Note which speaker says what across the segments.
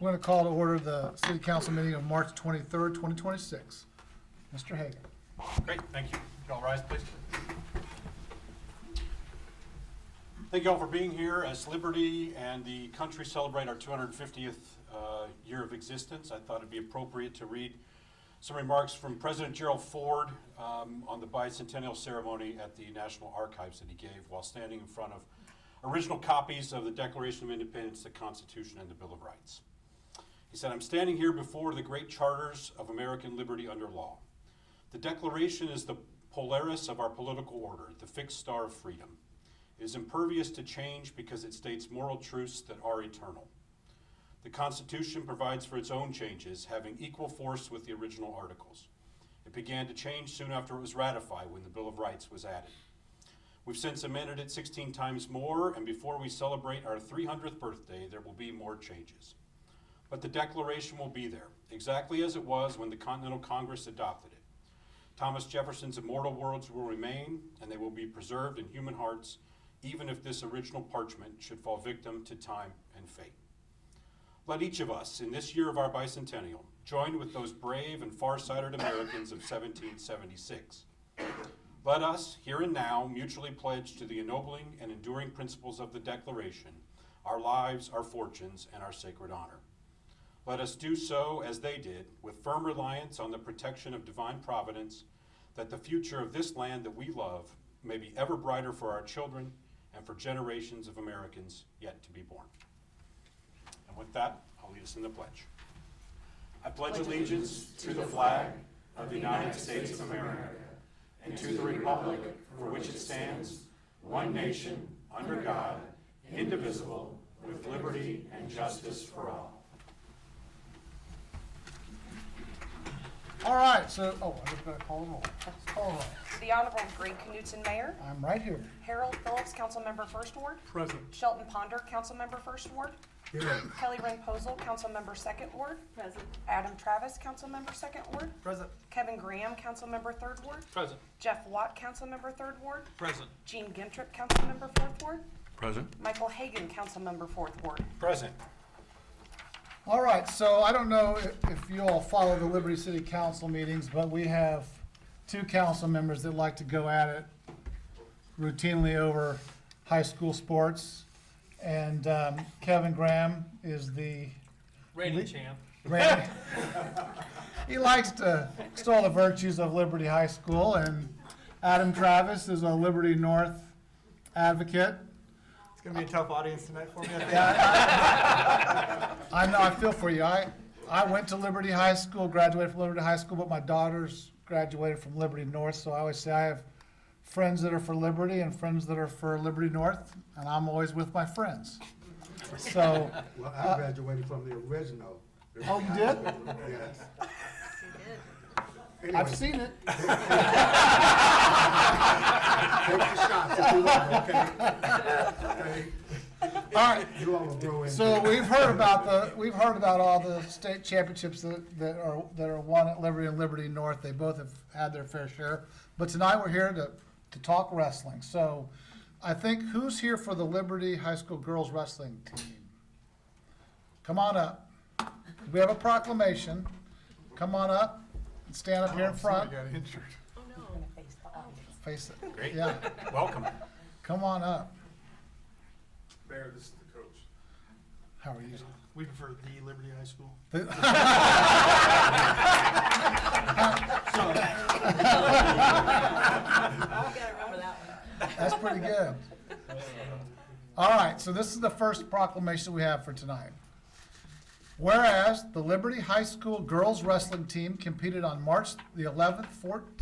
Speaker 1: We're going to call to order the city council meeting of March 23rd, 2026. Mr. Hagan.
Speaker 2: Great, thank you. You all rise, please. Thank you all for being here as Liberty and the country celebrate our 250th year of existence. I thought it'd be appropriate to read some remarks from President Gerald Ford on the bicentennial ceremony at the National Archives that he gave while standing in front of original copies of the Declaration of Independence, the Constitution, and the Bill of Rights. He said, "I'm standing here before the great charters of American liberty under law. The Declaration is the Polaris of our political order, the fixed star of freedom. It is impervious to change because it states moral truths that are eternal. The Constitution provides for its own changes, having equal force with the original articles. It began to change soon after it was ratified when the Bill of Rights was added. We've since amended it 16 times more, and before we celebrate our 300th birthday, there will be more changes. But the Declaration will be there, exactly as it was when the Continental Congress adopted it. Thomas Jefferson's immortal words will remain, and they will be preserved in human hearts, even if this original parchment should fall victim to time and fate. Let each of us, in this year of our bicentennial, join with those brave and far-sighted Americans of 1776. Let us, here and now, mutually pledge to the ennobling and enduring principles of the Declaration, our lives, our fortunes, and our sacred honor. Let us do so, as they did, with firm reliance on the protection of divine providence, that the future of this land that we love may be ever brighter for our children and for generations of Americans yet to be born." And with that, I'll lead us in the pledge. I pledge allegiance to the flag of the United States of America and to the republic for which it stands, one nation, under God, indivisible, with liberty and justice for all.
Speaker 1: All right, so, I just got to call the roll. Call the roll.
Speaker 3: The Honorable Greg Knutson, Mayor.
Speaker 1: I'm right here.
Speaker 3: Harold Phillips, Councilmember First Ward.
Speaker 1: Present.
Speaker 3: Shelton Ponder, Councilmember First Ward.
Speaker 1: Here.
Speaker 3: Kelly Wren Posel, Councilmember Second Ward. Present. Adam Travis, Councilmember Second Ward.
Speaker 1: Present.
Speaker 3: Kevin Graham, Councilmember Third Ward.
Speaker 4: Present.
Speaker 3: Jeff Watt, Councilmember Third Ward.
Speaker 4: Present.
Speaker 3: Gene Gintrip, Councilmember Fourth Ward.
Speaker 4: Present.
Speaker 3: Michael Hagan, Councilmember Fourth Ward.
Speaker 2: Present.
Speaker 1: All right, so I don't know if you all follow the Liberty City Council meetings, but we have two council members that like to go at it routinely over high school sports. And Kevin Graham is the
Speaker 4: Reigning champ.
Speaker 1: Randy. He likes to extol the virtues of Liberty High School, and Adam Travis is a Liberty North advocate.
Speaker 5: It's going to be a tough audience tonight for me, I think.
Speaker 1: I know, I feel for you. I went to Liberty High School, graduated from Liberty High School, but my daughters graduated from Liberty North, so I always say I have friends that are for Liberty and friends that are for Liberty North, and I'm always with my friends. So,
Speaker 6: Well, I graduated from the original.
Speaker 1: oh, you did?
Speaker 6: Yes.
Speaker 1: I've seen it.
Speaker 6: Take your shots if you want, okay? Okay?
Speaker 1: All right.
Speaker 6: You all will grow in.
Speaker 1: So we've heard about all the state championships that are won at Liberty and Liberty North. They both have had their fair share. But tonight we're here to talk wrestling. So I think, who's here for the Liberty High School girls wrestling team? Come on up. We have a proclamation. Come on up and stand up here in front.
Speaker 5: Somebody got injured.
Speaker 1: Face it.
Speaker 2: Great.
Speaker 1: Yeah.
Speaker 2: Welcome.
Speaker 1: Come on up.
Speaker 5: Mayor, this is the coach.
Speaker 1: How are you?
Speaker 5: We prefer the Liberty High School.
Speaker 1: That's pretty good. All right, so this is the first proclamation we have for tonight. Whereas the Liberty High School girls wrestling team competed on March the 11th,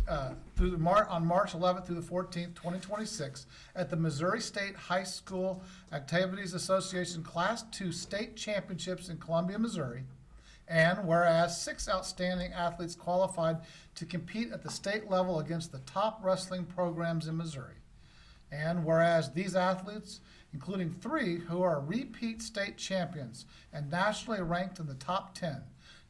Speaker 1: on March 11th through the 14th, 2026, at the Missouri State High School Activities Association Class II State Championships in Columbia, Missouri. And whereas 6 outstanding athletes qualified to compete at the state level against the top wrestling programs in Missouri. And whereas these athletes, including 3 who are repeat state champions and nationally ranked in the top 10,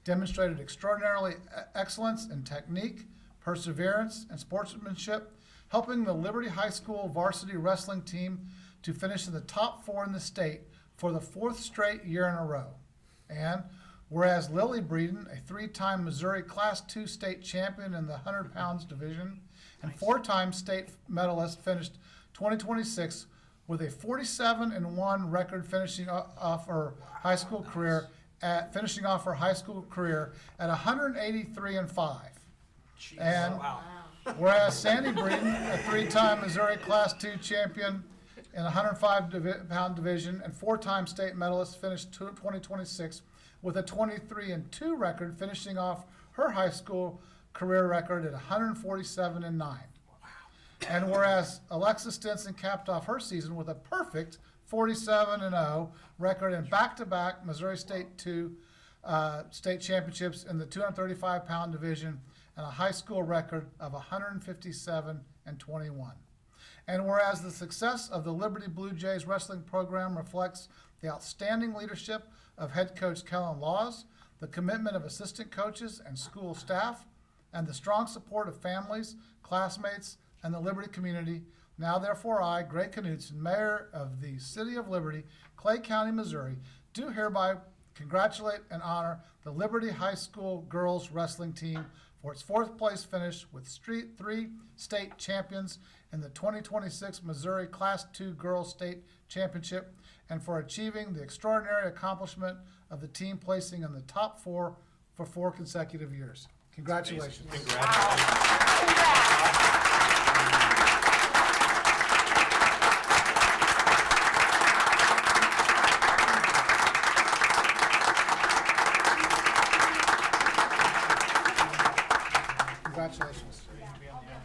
Speaker 1: demonstrated extraordinarily excellence in technique, perseverance, and sportsmanship, helping the Liberty High School varsity wrestling team to finish in the top 4 in the state for the 4th straight year in a row. And whereas Lily Breeden, a three-time Missouri Class II state champion in the 100 pounds division and four-time state medalist, finished 2026 with a 47-1 record, finishing off her high school career at 183-5. And whereas Sandy Breeden, a three-time Missouri Class II champion in the 105-pound division and four-time state medalist, finished 2026 with a 23-2 record, finishing off her high school career record at 147-9. And whereas Alexis Stinson capped off her season with a perfect 47-0 record in back-to-back Missouri State 2 state championships in the 235-pound division and a high school record of 157-21. And whereas the success of the Liberty Blue Jays wrestling program reflects the outstanding leadership of head coach Kellen Laws, the commitment of assistant coaches and school staff, and the strong support of families, classmates, and the Liberty community, now therefore I, Greg Knutson, Mayor of the City of Liberty, Clay County, Missouri, do hereby congratulate and honor the Liberty High School girls wrestling team for its fourth place finish with three state champions in the 2026 Missouri Class II Girls State Championship, and for achieving the extraordinary accomplishment of the team placing in the top four for 4 consecutive years. Congratulations. Congratulations.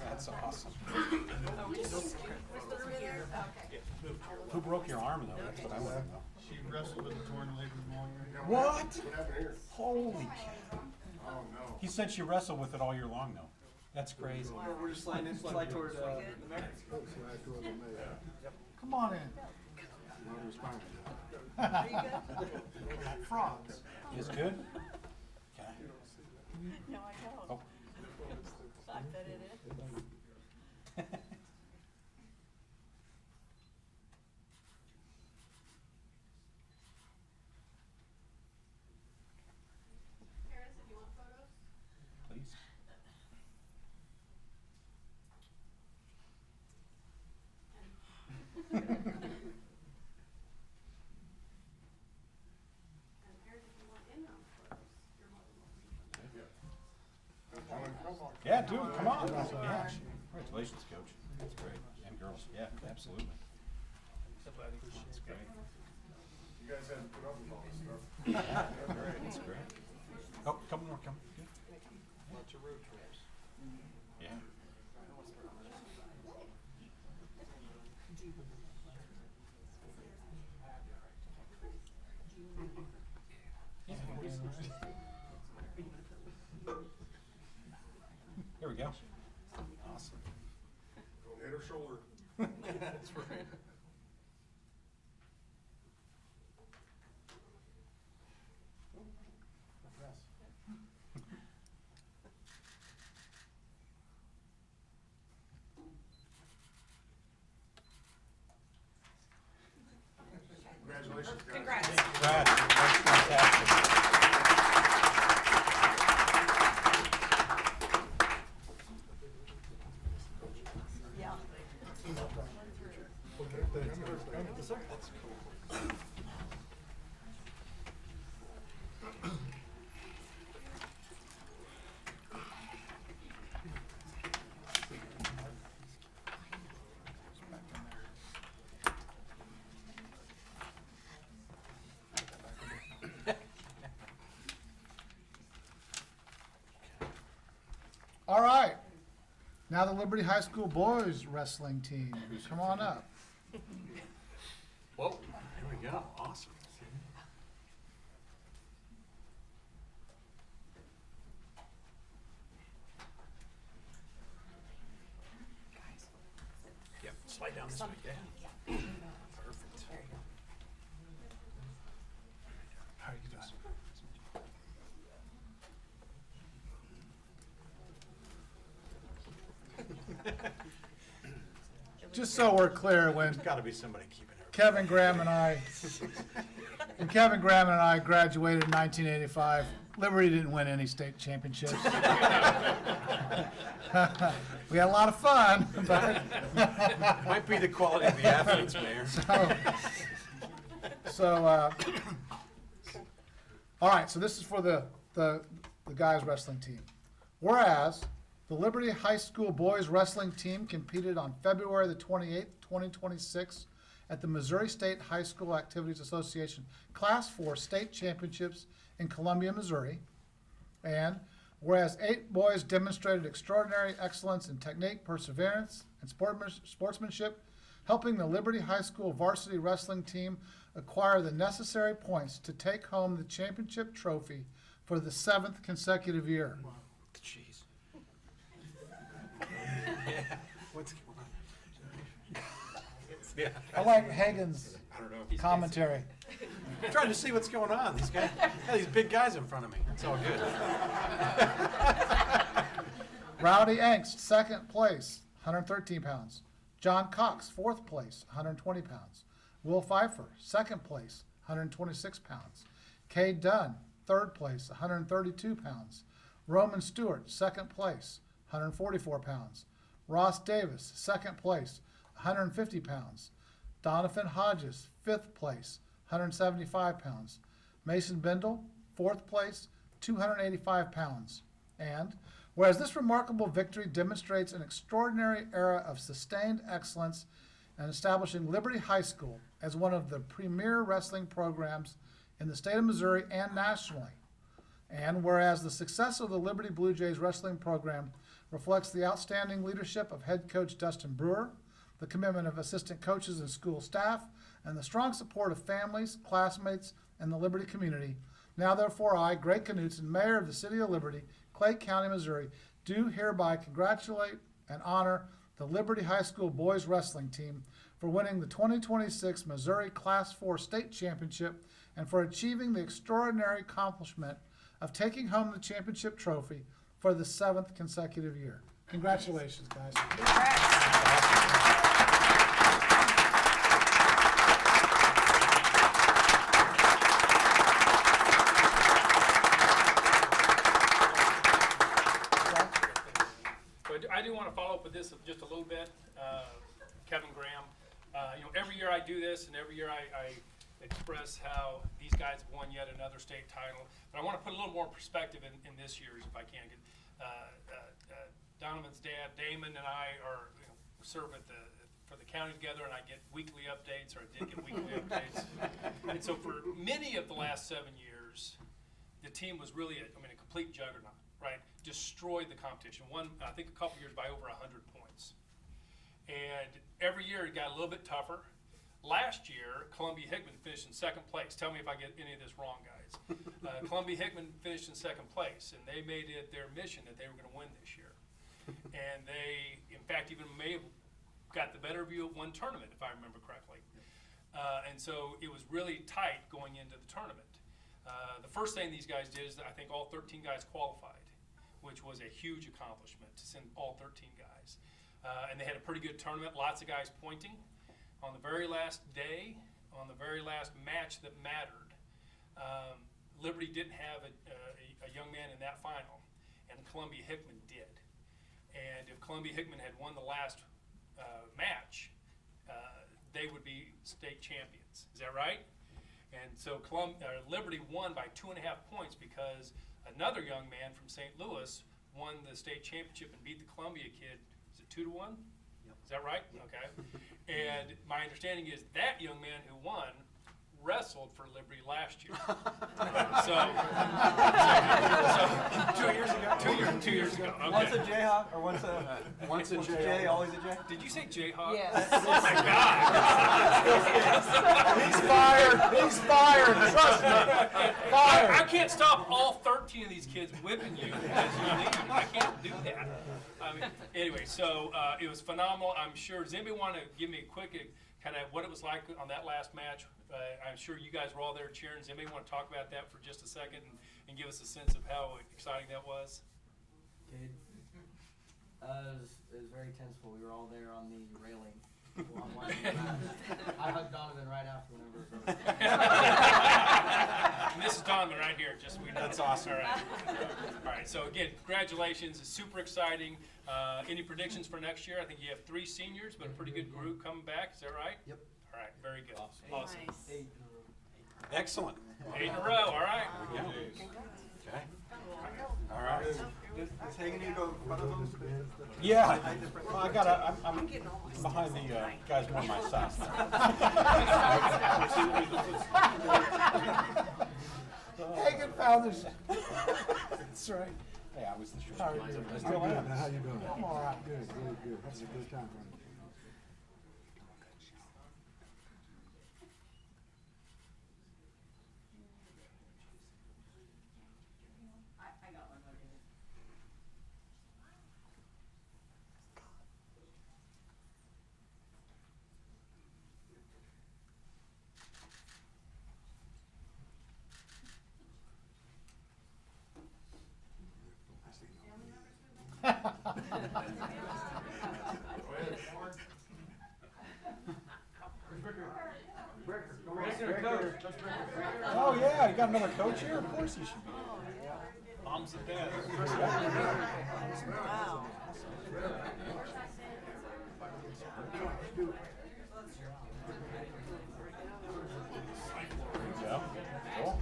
Speaker 2: That's awesome. Who broke your arm, though? That's what I want to know.
Speaker 5: She wrestled with a torn labrum all year.
Speaker 2: What? Holy cow. He said she wrestled with it all year long, though. That's crazy.
Speaker 5: We're just sliding in, slide toward the neck.
Speaker 1: Come on in. Frogs.
Speaker 2: Is good? Okay.
Speaker 4: No, I don't.
Speaker 2: Oh.
Speaker 4: I bet it is.
Speaker 7: Paris, if you want photos.
Speaker 2: Please.
Speaker 7: And Paris, if you want in-home photos, you're more than welcome.
Speaker 2: Yeah, do it. Come on. Yeah. Congratulations, Coach. That's great. And girls. Yeah, absolutely. That's great.
Speaker 6: You guys haven't put up with all this stuff.
Speaker 2: That's great. Oh, come more, come. Good.
Speaker 5: Lots of road trips.
Speaker 2: Yeah. There we go. Awesome.
Speaker 6: Don't hit her shoulder.
Speaker 5: That's right.
Speaker 6: Congratulations, guys.
Speaker 3: Congrats.
Speaker 2: Congrats. That's fantastic.
Speaker 4: Yeah.
Speaker 1: All right. Now the Liberty High School boys wrestling team. Come on up.
Speaker 2: Whoa, here we go. Awesome. Yep, slide down this way. Yeah. Perfect. How are you doing?
Speaker 1: Just so we're clear, when
Speaker 2: Got to be somebody keeping her.
Speaker 1: Kevin Graham and I, when Kevin Graham and I graduated in 1985. Liberty didn't win any state championships. We had a lot of fun, but
Speaker 2: Might be the quality of the athletes, Mayor.
Speaker 1: all right, so this is for the guys wrestling team. Whereas the Liberty High School boys wrestling team competed on February the 28th, 2026 at the Missouri State High School Activities Association Class 4 State Championships in Columbia, Missouri. And whereas 8 boys demonstrated extraordinary excellence in technique, perseverance, and sportsmanship, helping the Liberty High School varsity wrestling team acquire the necessary points to take home the championship trophy for the 7th consecutive year.
Speaker 2: Jeez. Yeah. What's going on? Yeah.
Speaker 1: I like Hagen's
Speaker 2: I don't know.
Speaker 1: commentary.
Speaker 2: I'm trying to see what's going on. These guys, these big guys in front of me. It's all good.
Speaker 1: Rowdy Angst, 2nd place, 113 pounds. John Cox, 4th place, 120 pounds. Will Pfeiffer, 2nd place, 126 pounds. Kay Dunn, 3rd place, 132 pounds. Roman Stewart, 2nd place, 144 pounds. Ross Davis, 2nd place, 150 pounds. Donovan Hodges, 5th place, 175 pounds. Mason Bindle, 4th place, 285 pounds. And whereas this remarkable victory demonstrates an extraordinary era of sustained excellence in establishing Liberty High School as one of the premier wrestling programs in the state of Missouri and nationally. And whereas the success of the Liberty Blue Jays wrestling program reflects the outstanding leadership of head coach Dustin Brewer, the commitment of assistant coaches and school staff, and the strong support of families, classmates, and the Liberty community, now therefore I, Greg Knutson, Mayor of the City of Liberty, Clay County, Missouri, do hereby congratulate and honor the Liberty High School boys wrestling team for winning the 2026 Missouri Class 4 State Championship and for achieving the extraordinary accomplishment of taking home the championship trophy for the 7th consecutive year. Congratulations, guys.
Speaker 8: But I do want to follow up with this just a little bit. Kevin Graham, every year I do this, and every year I express how these guys have won yet another state title. But I want to put a little more perspective in this year's, if I can. Donovan's dad, Damon, and I serve for the county together, and I get weekly updates, or I did get weekly updates. And so for many of the last 7 years, the team was really a complete juggernaut, right? Destroyed the competition. Won, I think, a couple years by over 100 points. And every year it got a little bit tougher. Last year, Columbia Hickman finished in 2nd place. Tell me if I get any of this wrong, guys. Columbia Hickman finished in 2nd place, and they made it their mission that they were going to win this year. And they, in fact, even may have got the better view of one tournament, if I remember correctly. And so it was really tight going into the tournament. The first thing these guys did is I think all 13 guys qualified, which was a huge accomplishment to send all 13 guys. And they had a pretty good tournament, lots of guys pointing. On the very last day, on the very last match that mattered, Liberty didn't have a young man in that final, and Columbia Hickman did. And if Columbia Hickman had won the last match, they would be state champions. Is that right? And so Liberty won by 2.5 points because another young man from St. Louis won the state championship and beat the Columbia kid. Is it 2-1? Yep. Is that right? Okay. And my understanding is that young man who won wrestled for Liberty last year. So 2 years ago. 2 years ago. Okay.
Speaker 5: Once a Jayhawk, or once a Jay, always a Jay?
Speaker 8: Did you say Jayhawk?
Speaker 4: Yes.
Speaker 8: Oh my God.
Speaker 1: He's fired. He's fired. Trust me. Fired.
Speaker 8: I can't stop all 13 of these kids whipping you as you leave. I can't do that. Anyway, so it was phenomenal. I'm sure. Does anybody want to give me a quick kind of what it was like on that last match? I'm sure you guys were all there cheering. Does anybody want to talk about that for just a second and give us a sense of how exciting that was?
Speaker 9: It was very tenseful. We were all there on the railing
Speaker 5: I hugged Donovan right after whenever.
Speaker 8: And this is Donovan right here, just so we know.
Speaker 2: That's awesome.
Speaker 8: All right. All right, so again, congratulations, it's super exciting. Any predictions for next year? I think you have 3 seniors, but a pretty good group coming back, is that right?
Speaker 5: Yep.
Speaker 8: All right, very good. Awesome.
Speaker 5: Nice.
Speaker 2: Excellent.
Speaker 8: 8 in a row, all right.
Speaker 2: Yeah. Okay. All right.
Speaker 5: Is Hagan need to go in front of them?
Speaker 2: Yeah. Well, I'm behind the guys more my size.
Speaker 1: Hagan found this. That's right.
Speaker 2: Hey, I was the short.
Speaker 1: How are you doing?
Speaker 2: I still am.
Speaker 6: How you doing?
Speaker 1: I'm all right.
Speaker 6: Good, good, good. Having a good time.
Speaker 2: Oh, yeah, you got another coach here? Of course you should be.
Speaker 8: Moms and dads.
Speaker 4: Wow.
Speaker 2: Yeah. Cool.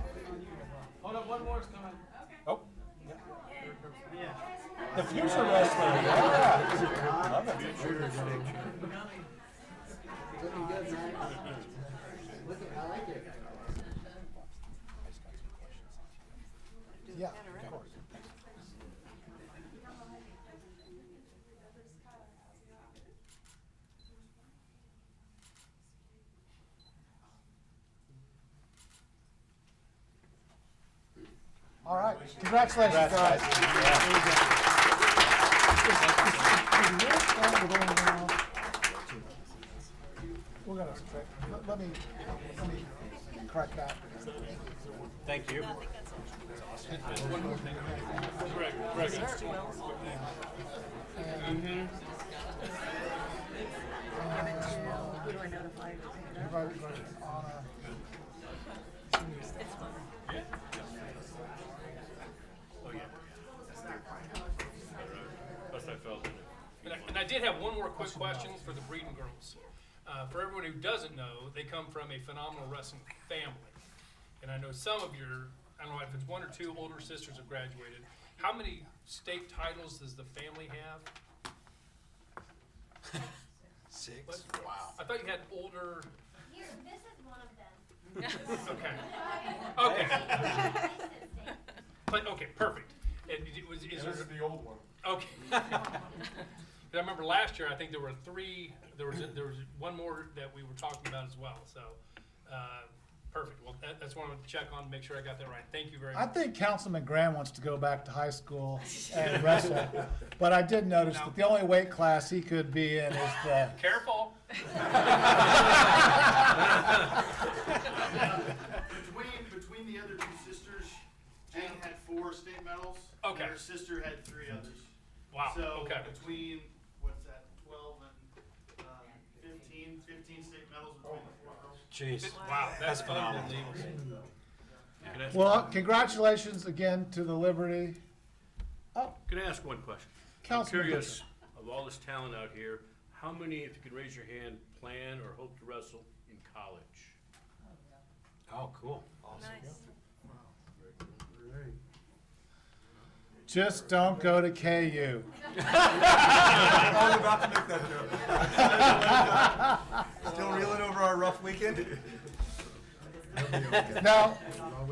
Speaker 5: Hold up, one more is coming.
Speaker 2: Oh. Yeah. The future wrestler, yeah. Love it.
Speaker 5: Looking good, man. I like it.
Speaker 1: Yeah. All right, congratulations, guys. We're gonna, let me correct that.
Speaker 2: Thank you.
Speaker 8: One more thing. Greg.
Speaker 1: Everybody voted on
Speaker 8: And I did have one more quick question for the Breeden girls. For everyone who doesn't know, they come from a phenomenal wrestling family. And I know some of your, I don't know if it's 1 or 2 older sisters have graduated. How many state titles does the family have?
Speaker 2: 6.
Speaker 8: What?
Speaker 2: Wow.
Speaker 8: I thought you had older.
Speaker 9: Here, this is one of them.
Speaker 8: Okay. Okay. But okay, perfect. And is there
Speaker 6: the old one.
Speaker 8: okay? But I remember last year, I think there were 3. There was one more that we were talking about as well. So, perfect. Well, that's what I wanted to check on, make sure I got that right. Thank you very
Speaker 1: I
Speaker 8: much.
Speaker 1: think Councilman Graham wants to go back to high school and wrestle, but I did notice that the only weight class he could be in is the.
Speaker 8: Careful.
Speaker 10: Between the other 2 sisters, Jane had 4 state medals.
Speaker 8: Okay.
Speaker 10: And her sister had 3 others.
Speaker 8: Wow.
Speaker 10: So
Speaker 8: Okay.
Speaker 10: between, what's that, 12 and 15 state medals between the 4 girls.
Speaker 2: Jeez.
Speaker 8: Wow, that's
Speaker 2: phenomenal.
Speaker 1: Well, congratulations again to the Liberty. Oh,
Speaker 11: Can I ask one question? I'm
Speaker 1: Councilman.
Speaker 11: curious, of all this talent out here, how many, if you could raise your hand, plan or hope to wrestle in college?
Speaker 2: Oh, cool.
Speaker 4: Nice.
Speaker 1: Just don't go to KU.
Speaker 5: I was about to make that joke. Still reeling over our rough weekend?
Speaker 1: Now,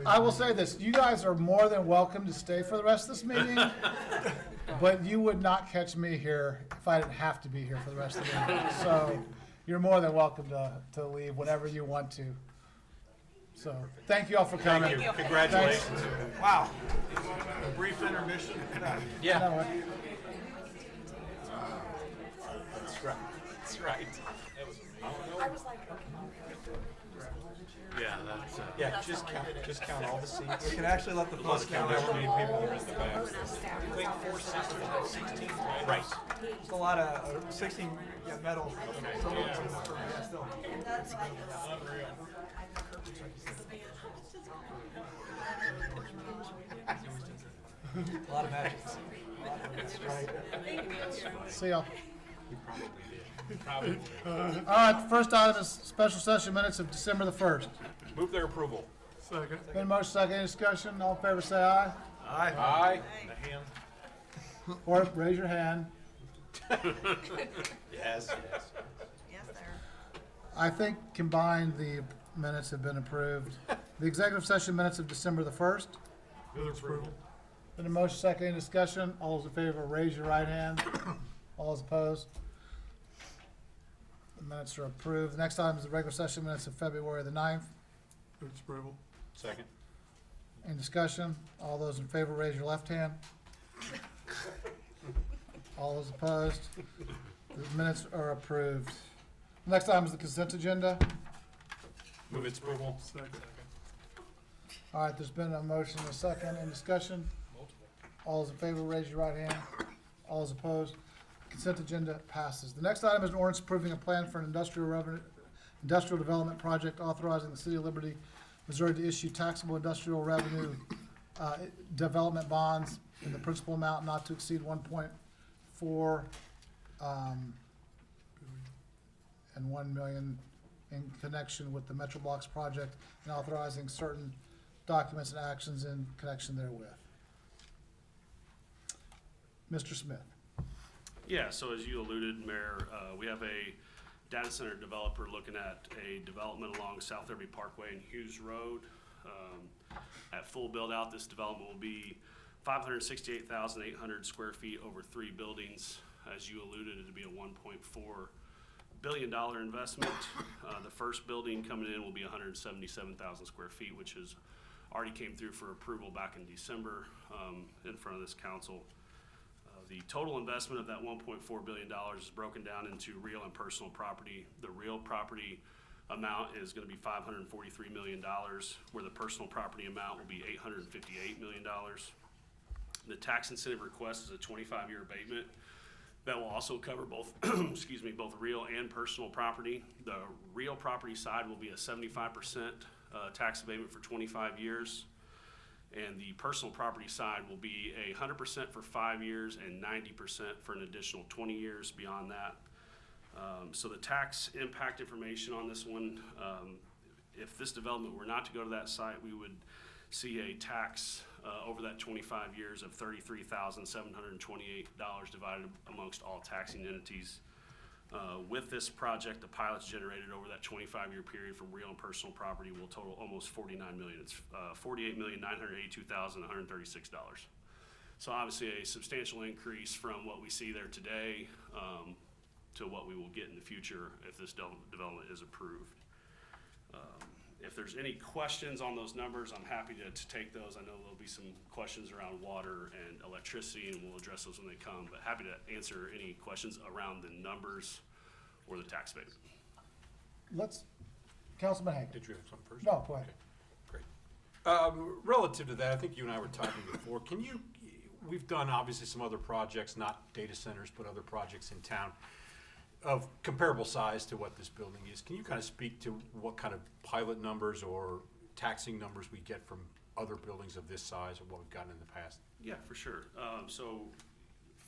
Speaker 1: I will say this, you guys are more than welcome to stay for the rest of this meeting, but you would not catch me here if I didn't have to be here for the rest of the meeting. So you're more than welcome to leave whenever you want to. So, thank you all for coming.
Speaker 8: Thank you.
Speaker 2: Congratulations.
Speaker 10: Wow. A brief intermission.
Speaker 2: Yeah.
Speaker 1: No,
Speaker 2: That's right. That's right.
Speaker 3: I was like, okay.
Speaker 11: Yeah, that's,
Speaker 2: Yeah, just count all the seats.
Speaker 5: We can actually let the folks down.
Speaker 2: However many people are in the back. Right.
Speaker 5: It's a lot of 16 medals. Some of them are yeah, still. A lot of matches.
Speaker 1: See y'all. All right, the first item is special session minutes of December the 1st.
Speaker 2: Move their approval.
Speaker 1: Been motion second, any discussion? All in favor say aye.
Speaker 2: Aye.
Speaker 1: Or raise your hand.
Speaker 2: Yes, yes.
Speaker 4: Yes, sir.
Speaker 1: I think combined the minutes have been approved. The executive session minutes of December the 1st. Been a motion second, any discussion? All those in favor, raise your right hand. All those opposed? The minutes are approved. The next item is the regular session minutes of February the 9th.
Speaker 2: Second.
Speaker 1: Any discussion? All those in favor, raise your left hand. All those opposed? The minutes are approved. Next item is the consent agenda.
Speaker 2: Move its approval.
Speaker 1: All right, there's been a motion and a second. Any discussion? All those in favor, raise your right hand. All those opposed? Consent agenda passes. The next item is an ordinance approving a plan for an industrial development project authorizing the city of Liberty, Missouri to issue taxable industrial revenue development bonds in the principal amount not to exceed 1.4 and 1 million in connection with the Metro Blocks project and authorizing certain documents and actions in connection therewith. Mr. Smith.
Speaker 12: Yeah, so as you alluded, Mayor, we have a data center developer looking at a development along South Liberty Parkway and Hughes Road. At full build-out, this development will be 568,800 square feet over 3 buildings. As you alluded, it'll be a $1.4 billion investment. The first building coming in will be 177,000 square feet, which has already came through for approval back in December in front of this council. The total investment of that $1.4 billion is broken down into real and personal property. The real property amount is going to be $543 million, where the personal property amount will be $858 million. The tax incentive request is a 25-year abatement that will also cover both, excuse me, both real and personal property. The real property side will be a 75% tax abatement for 25 years. And the personal property side will be 100% for 5 years and 90% for an additional 20 years beyond that. So the tax impact information on this one, if this development were not to go to that site, we would see a tax over that 25 years of $33,728 divided amongst all taxing entities. With this project, the pilots generated over that 25-year period from real and personal property will total almost $49 million. It's $48,982,136. So obviously a substantial increase from what we see there today to what we will get in the future if this development is approved. If there's any questions on those numbers, I'm happy to take those. I know there'll be some questions around water and electricity, and we'll address those when they come, but happy to answer any questions around the numbers or the tax abatement.
Speaker 1: Let's, Councilman Hank.
Speaker 2: Did you have something first?
Speaker 1: No, go ahead.
Speaker 2: Okay, great. Relative to that, I think you and I were talking before. We've done obviously some other projects, not data centers, but other projects in town of comparable size to what this building is. Can you kind of speak to what kind of pilot numbers or taxing numbers we get from other buildings of this size or what we've gotten in the past?
Speaker 12: Yeah, for sure. So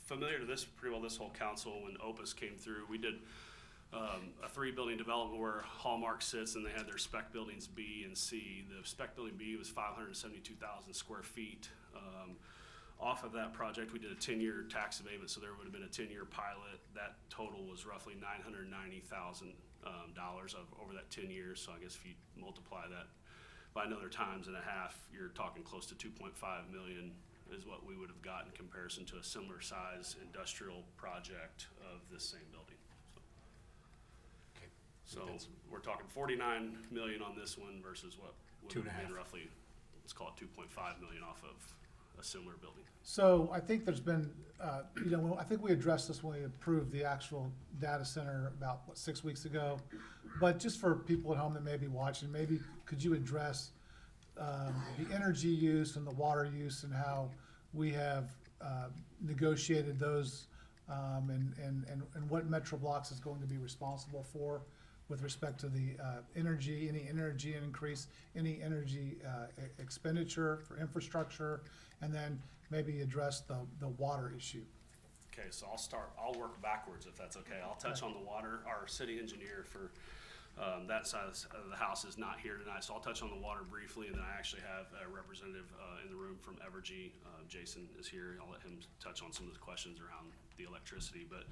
Speaker 12: familiar to this, pretty well this whole council, when Opus came through, we did a 3-building development where Hallmark sits and they had their spec buildings B and C. The spec building B was 572,000 square feet. Off of that project, we did a 10-year tax abatement, so there would have been a 10-year pilot. That total was roughly $990,000 over that 10 years. So I guess if you multiply that by another times and a half, you're talking close to 2.5 million is what we would have got in comparison to a similar size industrial project of this same building.
Speaker 2: Okay.
Speaker 12: So we're talking 49 million on this one versus what would have
Speaker 2: 2.5.
Speaker 12: been roughly, let's call it 2.5 million off of a similar building.
Speaker 1: So I think there's been, I think we addressed this when we approved the actual data center about, 6 weeks ago? But just for people at home that may be watching, maybe could you address the energy use and the water use and how we have negotiated those and what Metro Blocks is going to be responsible for with respect to the any energy increase, any energy expenditure for infrastructure, and then maybe address the water issue.
Speaker 12: Okay, so I'll work backwards if that's okay. I'll touch on the water. Our city engineer for that side of the house is not here tonight, so I'll touch on the water briefly, and then I actually have a representative in the room from Evergy. Jason is here. I'll let him touch on some of the questions around the electricity, but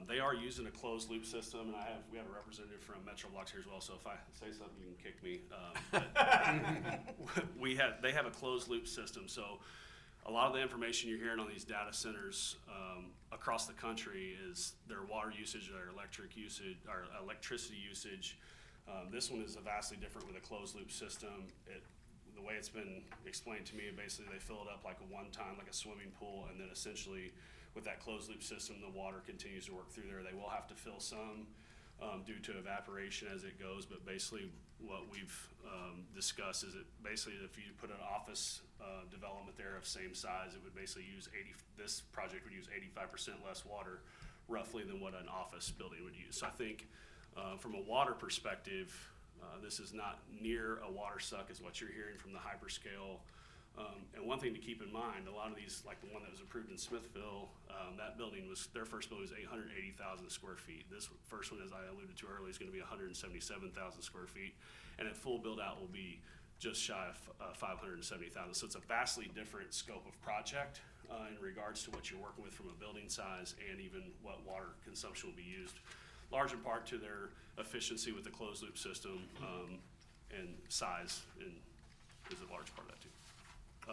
Speaker 12: they are using a closed loop system, and we have a representative from Metro Blocks here as well, so if I say something, you can kick me. They have a closed loop system, so a lot of the information you're hearing on these data centers across the country is their water usage, their electric usage, or electricity usage. This one is vastly different with a closed loop system. The way it's been explained to me, basically they fill it up like a one-time, like a swimming pool, and then essentially with that closed loop system, the water continues to work through there. They will have to fill some due to evaporation as it goes, but basically what we've discussed is basically if you put an office development there of same size, it would basically use this project would use 85% less water roughly than what an office building would use. So I think from a water perspective, this is not near a water suck as what you're hearing from the hyperscale. And one thing to keep in mind, a lot of these, like the one that was approved in Smithville, their first building was 880,000 square feet. This first one, as I alluded to earlier, is gonna be 177,000 square feet. And at full build out will be just shy of 570,000. So it's a vastly different scope of project in regards to what you're working with from a building size and even what water consumption will be used. Large in part to their efficiency with the closed loop system and size is a large part of that too.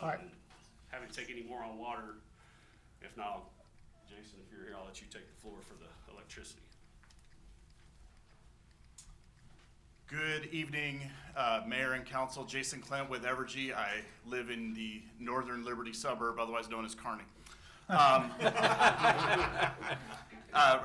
Speaker 1: All right.
Speaker 12: And happy to take any more on water. If not, Jason, if you're here, I'll let you take the floor for the electricity.
Speaker 10: Good evening, Mayor and Council. Jason Clint with Evergy. I live in the northern Liberty suburb, otherwise known as Kearney.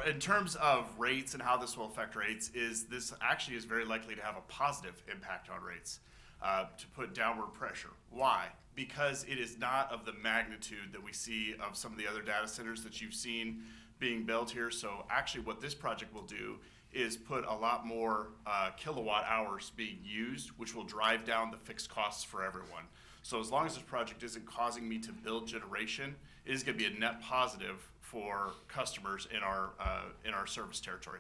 Speaker 10: In terms of rates and how this will affect rates, this actually is very likely to have a positive impact on rates, to put downward pressure. Why? Because it is not of the magnitude that we see of some of the other data centers that you've seen being built here. So actually what this project will do is put a lot more kilowatt hours being used, which will drive down the fixed costs for everyone. So as long as this project isn't causing me to build generation, it is gonna be a net positive for customers in our service territory.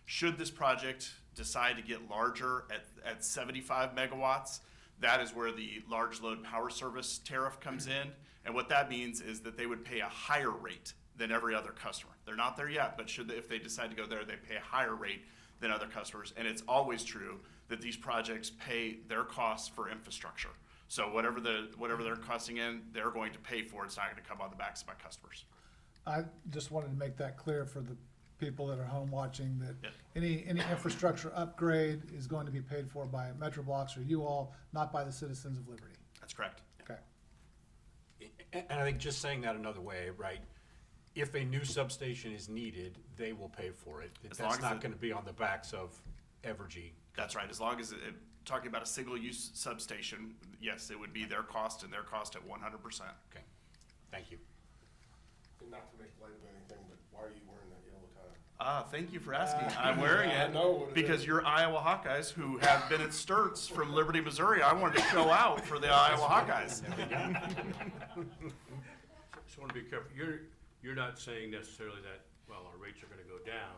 Speaker 10: Should this project decide to get larger at 75 megawatts, that is where the large load power service tariff comes in. And what that means is that they would pay a higher rate than every other customer. They're not there yet, but if they decide to go there, they pay a higher rate than other customers. And it's always true that these projects pay their costs for infrastructure. So whatever they're costing in, they're going to pay for it. It's not going to come on the backs of my customers.
Speaker 1: I just wanted to make that clear for the people that are home watching, that
Speaker 10: Yeah.
Speaker 1: any infrastructure upgrade is going to be paid for by Metro Blocks or you all, not by the citizens of Liberty.
Speaker 10: That's correct.
Speaker 1: Okay.
Speaker 6: And I think just saying that another way, right? If a new substation is needed, they will pay for it.
Speaker 10: As long
Speaker 6: That's
Speaker 10: as
Speaker 6: not
Speaker 10: it-
Speaker 6: gonna be on the backs of Evergy.
Speaker 10: That's right. As long as talking about a single-use substation, yes, it would be their cost and their cost at 100%.
Speaker 6: Okay, thank you.
Speaker 13: And not to make light of anything, but why are you wearing that yellow tie?
Speaker 10: Thank you for asking. I'm wearing
Speaker 13: I know what
Speaker 10: it
Speaker 13: it
Speaker 10: because
Speaker 13: is.
Speaker 10: you're Iowa Hawkeyes who have been at Sturts from Liberty, Missouri. I wanted to show out for the Iowa Hawkeyes.
Speaker 11: Just want to be careful. You're not saying necessarily that, well, our rates are going to go down.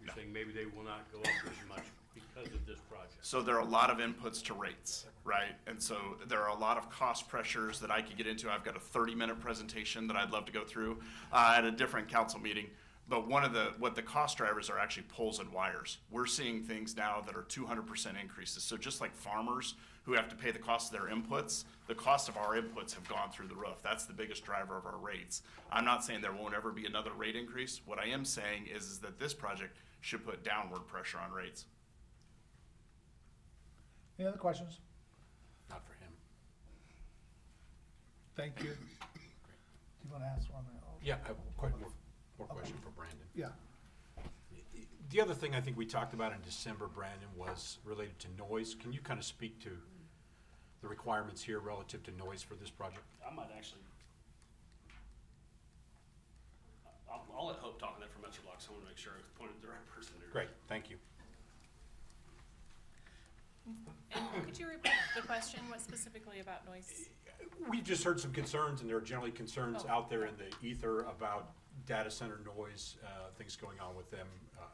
Speaker 11: You're saying maybe they will not go up as much because of this project.
Speaker 10: So there are a lot of inputs to rates, right? And so there are a lot of cost pressures that I could get into. I've got a 30-minute presentation that I'd love to go through at a different council meeting. But what the cost drivers are actually poles and wires. We're seeing things now that are 200% increases. So just like farmers who have to pay the cost of their inputs, the cost of our inputs have gone through the roof. That's the biggest driver of our rates. I'm not saying there won't ever be another rate increase. What I am saying is that this project should put downward pressure on rates.
Speaker 1: Any other questions?
Speaker 6: Not for him.
Speaker 1: Thank you. Do you want to ask one?
Speaker 6: Yeah, I have quite more question for Brandon.
Speaker 1: Yeah.
Speaker 6: The other thing I think we talked about in December, Brandon, was related to noise. Can you kind of speak to the requirements here relative to noise for this project?
Speaker 12: I might actually, I'll let Hope talk on that for Metro Blocks. I want to make sure I pointed the right person there.
Speaker 6: Great, thank you.
Speaker 14: And could you repeat the question? What specifically about noise?
Speaker 6: We've just heard some concerns, and there are generally concerns out there in the ether about data center noise, things going on with them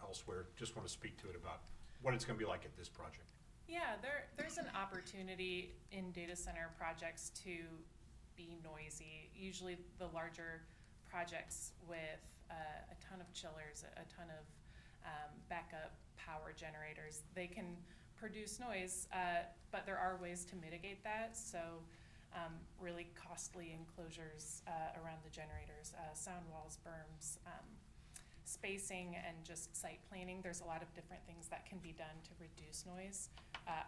Speaker 6: elsewhere. Just want to speak to it about what it's going to be like at this project.
Speaker 14: Yeah, there's an opportunity in data center projects to be noisy. Usually the larger projects with a ton of chillers, a ton of backup power generators, they can produce noise, but there are ways to mitigate that. So really costly enclosures around the generators, sound walls, berms, spacing, and just site planning. There's a lot of different things that can be done to reduce noise.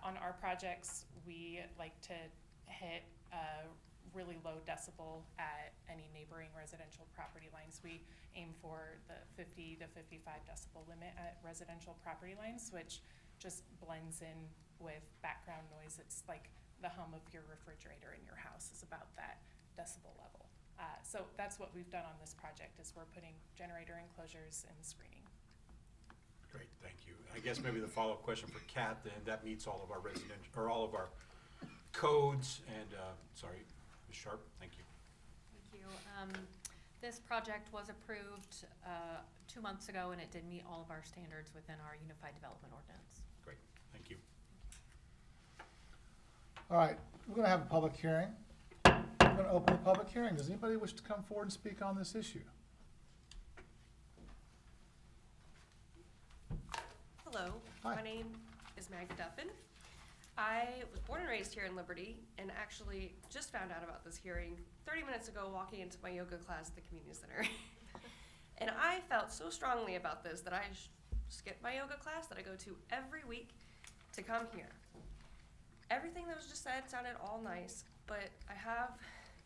Speaker 14: On our projects, we like to hit really low decibel at any neighboring residential property lines. We aim for the 50 to 55 decibel limit at residential property lines, which just blends in with background noise. It's like the hum of your refrigerator in your house is about that decibel level. So that's what we've done on this project, is we're putting generator enclosures and screening.
Speaker 6: Great, thank you. I guess maybe the follow-up question for Kat, then, that meets all of our residential, or all of our codes, and, sorry, Ms. Sharp, thank you.
Speaker 15: Thank you. This project was approved 2 months ago, and it did meet all of our standards within our Unified Development Ordinance.
Speaker 6: Great, thank you.
Speaker 1: All right, we're going to have a public hearing. I'm going to open the public hearing. Does anybody wish to come forward and speak on this issue?
Speaker 16: Hello,
Speaker 1: Hi.
Speaker 16: my name is Magda Duffin. I was born and raised here in Liberty, and actually just found out about this hearing 30 minutes ago walking into my yoga class at the community center. And I felt so strongly about this that I skipped my yoga class that I go to every week to come here. Everything that was just said sounded all nice, but I have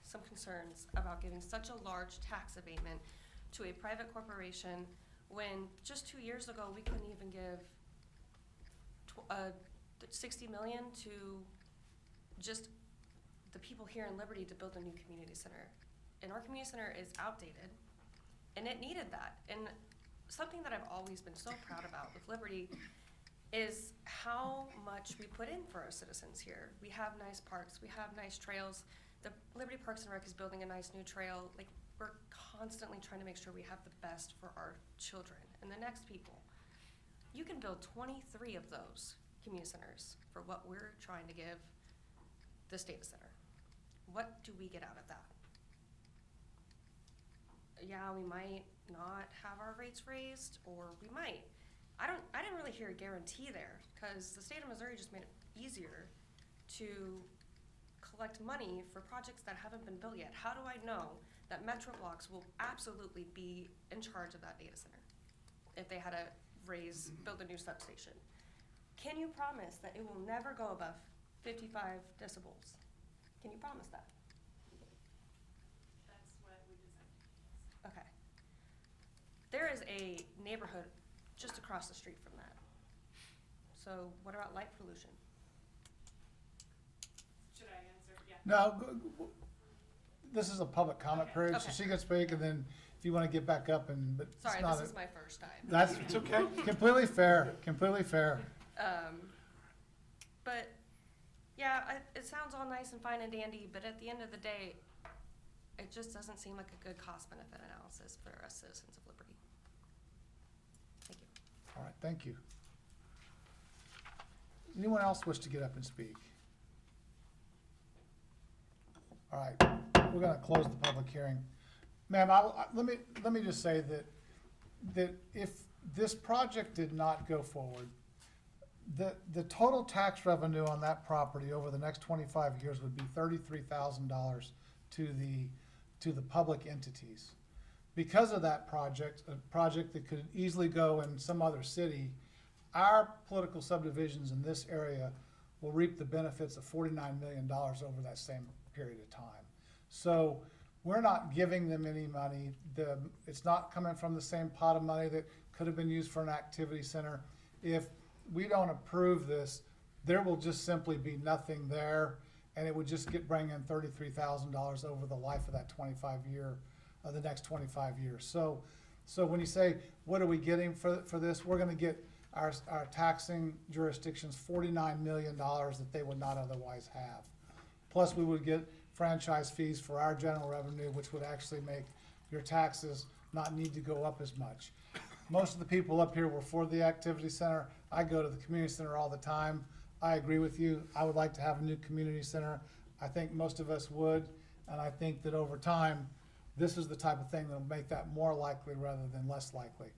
Speaker 16: some concerns about giving such a large tax abatement to a private corporation when just 2 years ago we couldn't even give 60 million to just the people here in Liberty to build a new community center. And our community center is outdated, and it needed that. And something that I've always been so proud about with Liberty is how much we put in for our citizens here. We have nice parks, we have nice trails. The Liberty Parks and Rec is building a nice new trail. Like, we're constantly trying to make sure we have the best for our children and the next people. You can build 23 of those community centers for what we're trying to give this data center. What do we get out of that? Yeah, we might not have our rates raised, or we might. I didn't really hear a guarantee there, because the state of Missouri just made it easier to collect money for projects that haven't been built yet. How do I know that Metro Blocks will absolutely be in charge of that data center if they had to build a new substation? Can you promise that it will never go above 55 decibels? Can you promise that?
Speaker 14: That's what we designed.
Speaker 16: Okay. There is a neighborhood just across the street from that. So what about light pollution?
Speaker 14: Should I answer? Yeah.
Speaker 1: No, this is a public comment period, so
Speaker 16: Okay.
Speaker 1: she can speak, and then if you want to get back up and, but it's
Speaker 16: Sorry,
Speaker 1: not.
Speaker 16: this is my first time.
Speaker 1: That's, it's okay. Completely fair, completely fair.
Speaker 16: But yeah, it sounds all nice and fine and dandy, but at the end of the day, it just doesn't seem like a good cost-benefit analysis for us citizens of Liberty. Thank you.
Speaker 1: All right, thank you. Anyone else wish to get up and speak? All right, we're gonna close the public hearing. Ma'am, let me just say that if this project did not go forward, the total tax revenue on that property over the next 25 years would be $33,000 to the public entities. Because of that project, a project that could easily go in some other city, our political subdivisions in this area will reap the benefits of $49 million over that same period of time. So we're not giving them any money. It's not coming from the same pot of money that could have been used for an activity center. If we don't approve this, there will just simply be nothing there, and it would just bring in $33,000 over the life of that 25-year, the next 25 years. So when you say, what are we getting for this? We're gonna get our taxing jurisdictions $49 million that they would not otherwise have. Plus, we would get franchise fees for our general revenue, which would actually make your taxes not need to go up as much. Most of the people up here were for the activity center. I go to the community center all the time. I agree with you. I would like to have a new community center. I think most of us would, and I think that over time, this is the type of thing that'll make that more likely rather than less likely.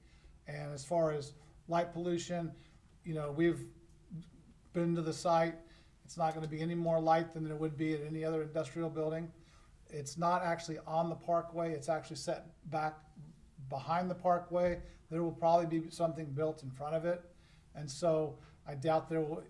Speaker 1: And as far as light pollution, you know, we've been to the site. It's not gonna be any more light than there would be at any other industrial building. It's not actually on the parkway. It's actually set back behind the parkway. There will probably be something built in front of it. And so I doubt there will,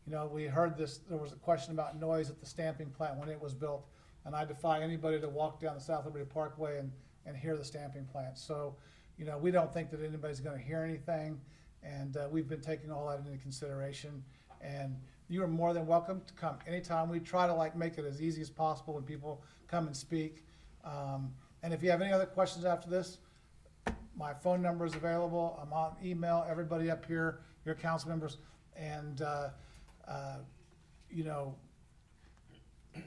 Speaker 1: you know, we heard this, there was a question about noise at the stamping plant when it was built. And I defy anybody to walk down the South Liberty Parkway and hear the stamping plant. So, you know, we don't think that anybody's gonna hear anything. And we've been taking all that into consideration. And you are more than welcome to come anytime. We try to make it as easy as possible when people come and speak. And if you have any other questions after this, my phone number is available. I'm on email, everybody up here, your council members. And, you know,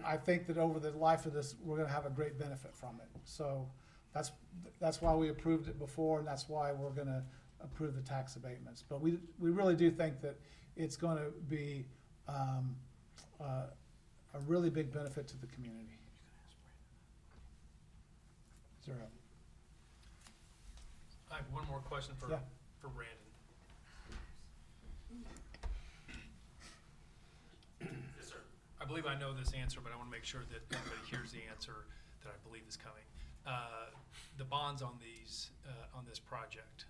Speaker 1: I think that over the life of this, we're gonna have a great benefit from it. So that's why we approved it before, and that's why we're gonna approve the tax abatements. But we really do think that it's gonna be a really big benefit to the community. Is there
Speaker 8: I have one more question for
Speaker 1: Yeah.
Speaker 8: Brandon. Yes, sir. I believe I know this answer, but I want to make sure that everybody hears the answer that I believe is coming. The bonds on these, on this project,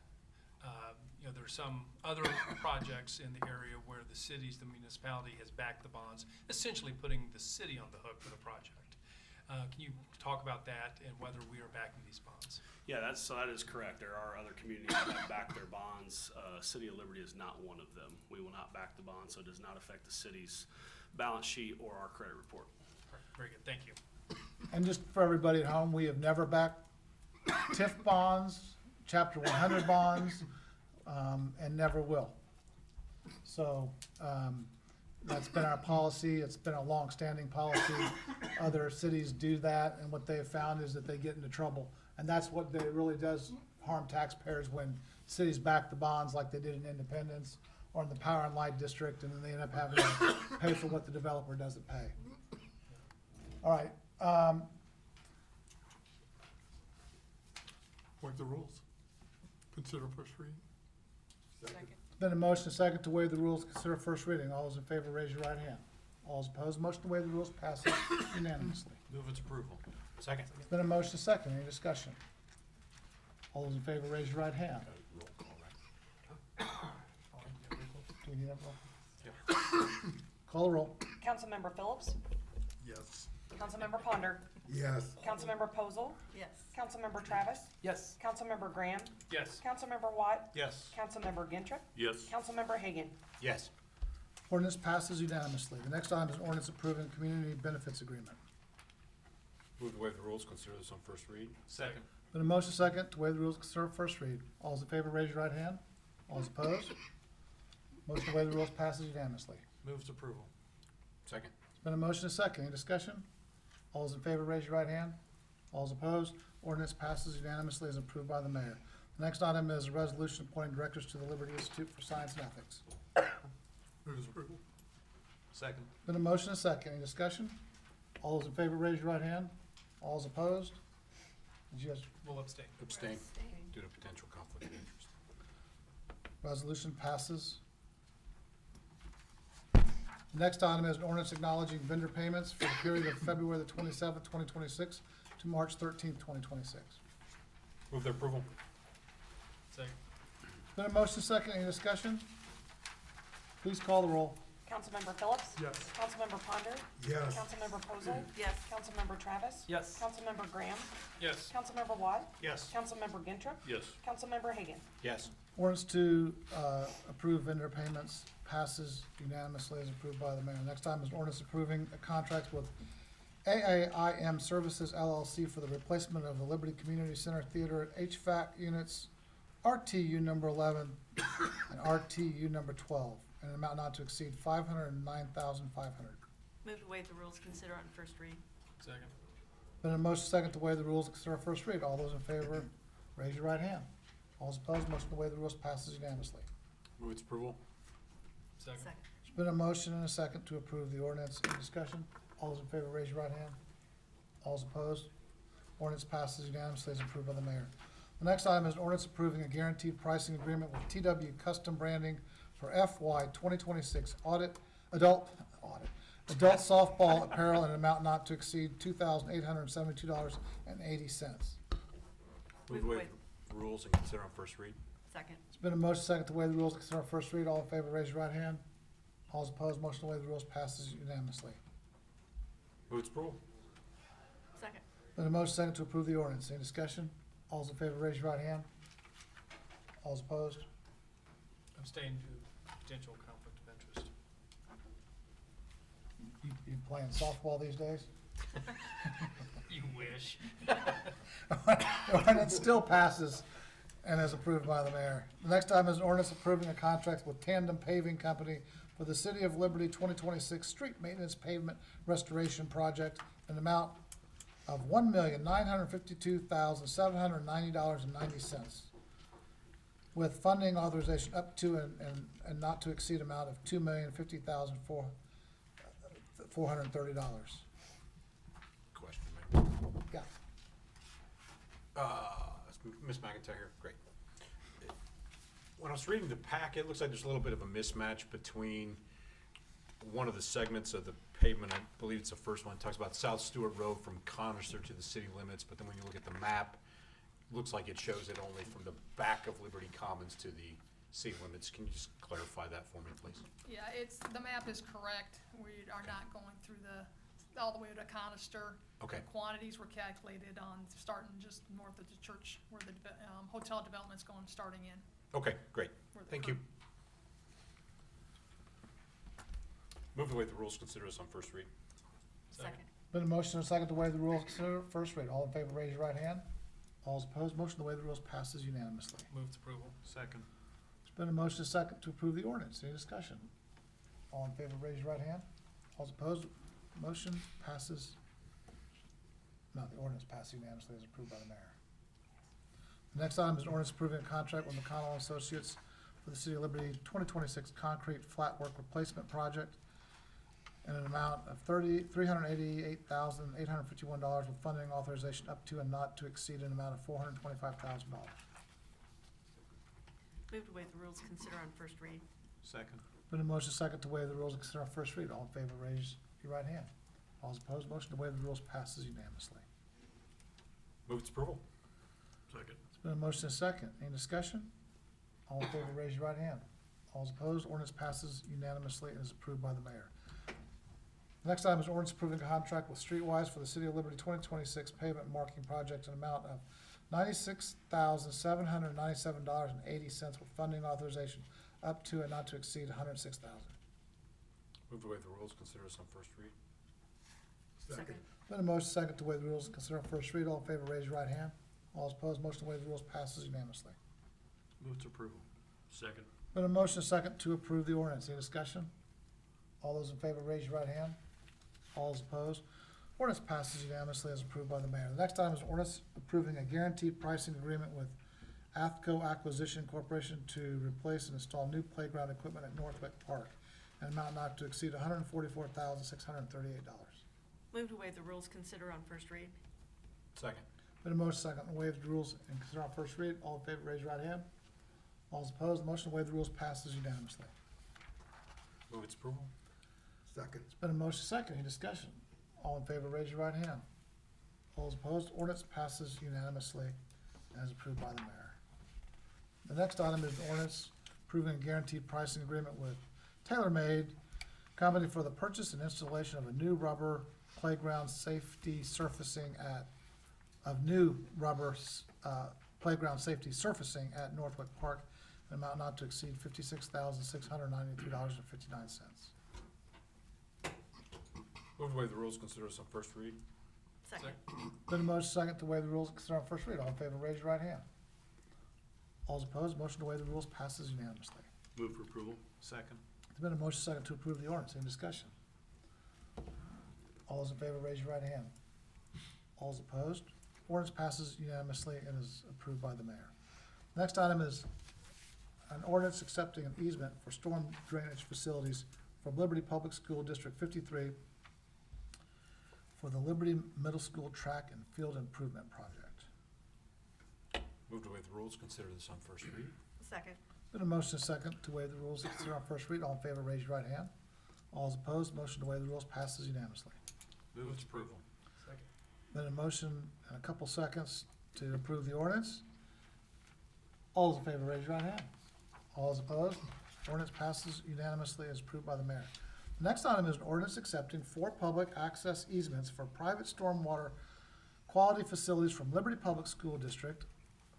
Speaker 8: you know, there's some other projects in the area where the municipality has backed the bonds, essentially putting the city on the hook for the project. Can you talk about that and whether we are backing these bonds?
Speaker 12: Yeah, that is correct. There are other communities that have backed their bonds. City of Liberty is not one of them. We will not back the bond, so it does not affect the city's balance sheet or our credit report.
Speaker 8: All right, very good, thank you.
Speaker 1: And just for everybody at home, we have never backed TIF bonds, Chapter 100 bonds, and never will. So that's been our policy. It's been a long-standing policy. Other cities do that, and what they have found is that they get into trouble. And that's what really does harm taxpayers when cities back the bonds like they did in Independence or in the Power and Light District, and then they end up having to pay for what the developer doesn't pay. All right.
Speaker 13: Waive the rules. Consider first reading.
Speaker 14: Second.
Speaker 1: Been a motion, a second, to waive the rules, consider first reading. All those in favor, raise your right hand. All those opposed, motion to waive the rules passes unanimously.
Speaker 2: Move its approval. Second.
Speaker 1: It's been a motion, a second, any discussion? All those in favor, raise your right hand. Do we need that roll? Call the roll.
Speaker 3: Councilmember Phillips,
Speaker 13: Yes.
Speaker 3: Councilmember Ponder,
Speaker 13: Yes.
Speaker 3: Councilmember Posel,
Speaker 4: Yes.
Speaker 3: Councilmember Travis,
Speaker 5: Yes.
Speaker 3: Councilmember Graham,
Speaker 8: Yes.
Speaker 3: Councilmember Watt,
Speaker 2: Yes.
Speaker 3: Councilmember Gintrip,
Speaker 11: Yes.
Speaker 3: Councilmember Hagan.
Speaker 2: Yes.
Speaker 1: Ordinance passes unanimously. The next item is ordinance approving community benefits agreement.
Speaker 2: Move to waive the rules, consider this on first read.
Speaker 8: Second.
Speaker 1: Been a motion, second, to waive the rules, consider first read. All those in favor, raise your right hand. All those opposed? Motion to waive the rules passes unanimously.
Speaker 2: Moves approval. Second.
Speaker 1: It's been a motion, a second, any discussion? All those in favor, raise your right hand. All those opposed? Ordinance passes unanimously as approved by the mayor. The next item is a resolution appointing directors to the Liberty Institute for Science and Ethics.
Speaker 13: Move its approval.
Speaker 2: Second.
Speaker 1: Been a motion, a second, any discussion? All those in favor, raise your right hand. All those opposed? Did you guys,
Speaker 8: We'll abstain.
Speaker 2: Abstain due to potential conflict of interest.
Speaker 1: resolution passes. The next item is an ordinance acknowledging vendor payments for the period of February the 27th, 2026 to March 13th, 2026.
Speaker 2: Move their approval.
Speaker 8: Second.
Speaker 1: Been a motion, second, any discussion? Please call the roll.
Speaker 3: Councilmember Phillips?
Speaker 5: Yes.
Speaker 3: Councilmember Ponder?
Speaker 13: Yes.
Speaker 3: Councilmember Posey?
Speaker 4: Yes.
Speaker 3: Councilmember Travis?
Speaker 5: Yes.
Speaker 3: Councilmember Graham?
Speaker 8: Yes.
Speaker 3: Councilmember Watt?
Speaker 2: Yes.
Speaker 3: Councilmember Gintrup?
Speaker 11: Yes.
Speaker 3: Councilmember Hagan?
Speaker 2: Yes.
Speaker 1: Ordinance to approve vendor payments passes unanimously as approved by the mayor. Next item is an ordinance approving a contract with AAIM Services LLC for the replacement of the Liberty Community Center Theater HVAC units, RTU number 11 and RTU number 12, and an amount not to exceed $509,500.
Speaker 4: Move to waive the rules, consider on first read.
Speaker 8: Second.
Speaker 1: Been a motion second to waive the rules and consider first read. All those in favor, raise your right hand. All those opposed, motion to waive the rules passes unanimously.
Speaker 2: Move its approval.
Speaker 8: Second.
Speaker 1: There's been a motion and a second to approve the ordinance. Any discussion? All those in favor, raise your right hand. All those opposed? Ordinance passes unanimously as approved by the mayor. The next item is an ordinance approving a guaranteed pricing agreement with TW Custom Branding for FY 2026 adult softball apparel in an amount not to exceed $2,872.80.
Speaker 2: Move to waive the rules and consider on first read.
Speaker 4: Second.
Speaker 1: There's been a motion second to waive the rules and consider first read. All in favor, raise your right hand. All those opposed, motion to waive the rules passes unanimously.
Speaker 2: Move its approval.
Speaker 4: Second.
Speaker 1: Been a motion second to approve the ordinance. Any discussion? All those in favor, raise your right hand. All those opposed?
Speaker 8: Abstain due to potential conflict of interest.
Speaker 1: You playing softball these days?
Speaker 8: You wish.
Speaker 1: The ordinance still passes and is approved by the mayor. The next item is an ordinance approving a contract with Tandem Paving Company for the City of Liberty 2026 Street Maintenance Pavement Restoration Project, an amount of $1,952,790.90, with funding authorization up to and not to exceed amount of $2,050,430.
Speaker 2: Question, Mayor.
Speaker 1: Yeah.
Speaker 2: Ms. McIntyre, great. When I was reading the packet, it looks like there's a little bit of a mismatch between one of the segments of the pavement, I believe it's the first one, it talks about South Stewart Road from Conister to the city limits, but then when you look at the map, it looks like it shows it only from the back of Liberty Commons to the city limits. Can you just clarify that for me, please?
Speaker 17: Yeah, the map is correct. We are not going through all the way to Conister.
Speaker 2: Okay.
Speaker 17: The quantities were calculated on starting just north of the church where the hotel development's starting in.
Speaker 2: Okay, great. Thank you. Move to waive the rules, consider this on first read.
Speaker 4: Second.
Speaker 1: Been a motion and a second to waive the rules, consider first read. All in favor, raise your right hand. All opposed, motion to waive the rules passes unanimously.
Speaker 8: Move its approval. Second.
Speaker 1: There's been a motion and a second to approve the ordinance. Any discussion? All in favor, raise your right hand. All opposed, motion passes. No, the ordinance passes unanimously as approved by the mayor. The next item is an ordinance approving a contract with McConnell and Associates for the City of Liberty 2026 concrete flat work replacement project in an amount of $388,851 with funding authorization up to and not to exceed an amount of $425,000.
Speaker 4: Move to waive the rules, consider on first read.
Speaker 2: Second.
Speaker 1: Been a motion second to waive the rules and consider on first read. All in favor, raise your right hand. All opposed, motion to waive the rules passes unanimously.
Speaker 2: Move its approval.
Speaker 11: Second.
Speaker 1: It's been a motion and a second. Any discussion? All in favor, raise your right hand. All opposed, ordinance passes unanimously and is approved by the mayor. The next item is ordinance approving a contract with Streetwise for the City of Liberty 2026 pavement marking project, an amount of $96,797.80 with funding authorization up to and not to exceed $106,000.
Speaker 2: Move to waive the rules, consider this on first read.
Speaker 4: Second.
Speaker 1: Been a motion second to waive the rules and consider on first read. All in favor, raise your right hand. All opposed, motion to waive the rules passes unanimously.
Speaker 11: Move to approval. Second.
Speaker 1: Been a motion second to approve the ordinance. Any discussion? All those in favor, raise your right hand. All those opposed. Ordinance passes unanimously as approved by the mayor. The next item is ordinance approving a guaranteed pricing agreement with Athco Acquisition Corporation to replace and install new playground equipment at Northwick Park, an amount not to exceed $144,638.
Speaker 4: Move to waive the rules, consider on first read.
Speaker 2: Second.
Speaker 1: Been a motion second to waive the rules and consider on first read. All in favor, raise your right hand. All those opposed, the motion to waive the rules passes unanimously.
Speaker 2: Move its approval.
Speaker 13: Second.
Speaker 1: It's been a motion second. Any discussion? All in favor, raise your right hand. All those opposed, ordinance passes unanimously and is approved by the mayor. The next item is an ordinance approving a guaranteed pricing agreement with TaylorMade company for the purchase and installation of a new rubber playground safety surfacing playground safety surfacing at Northwick Park, an amount not to exceed $56,693.59.
Speaker 2: Move to waive the rules, consider this on first read.
Speaker 4: Second.
Speaker 1: Been a motion second to waive the rules, consider on first read. All in favor, raise your right hand. All's opposed, motion to waive the rules passes unanimously.
Speaker 11: Move for approval.
Speaker 2: Second.
Speaker 1: There's been a motion second to approve the ordinance. Any discussion? All those in favor, raise your right hand. All's opposed. Ordinance passes unanimously and is approved by the mayor. Next item is an ordinance accepting an easement for storm drainage facilities from Liberty Public School District 53 for the Liberty Middle School Track and Field Improvement Project.
Speaker 2: Move to waive the rules, consider this on first read.
Speaker 4: Second.
Speaker 1: Been a motion second to waive the rules, consider on first read. All in favor, raise your right hand. All is opposed, motion to waive the rules passes unanimously.
Speaker 2: Move its approval.
Speaker 1: Been a motion and a couple seconds to approve the ordinance. All those in favor, raise your right hand. All is opposed, ordinance passes unanimously as approved by the mayor. The next item is an ordinance accepting 4 public access easements for private stormwater quality facilities from Liberty Public School District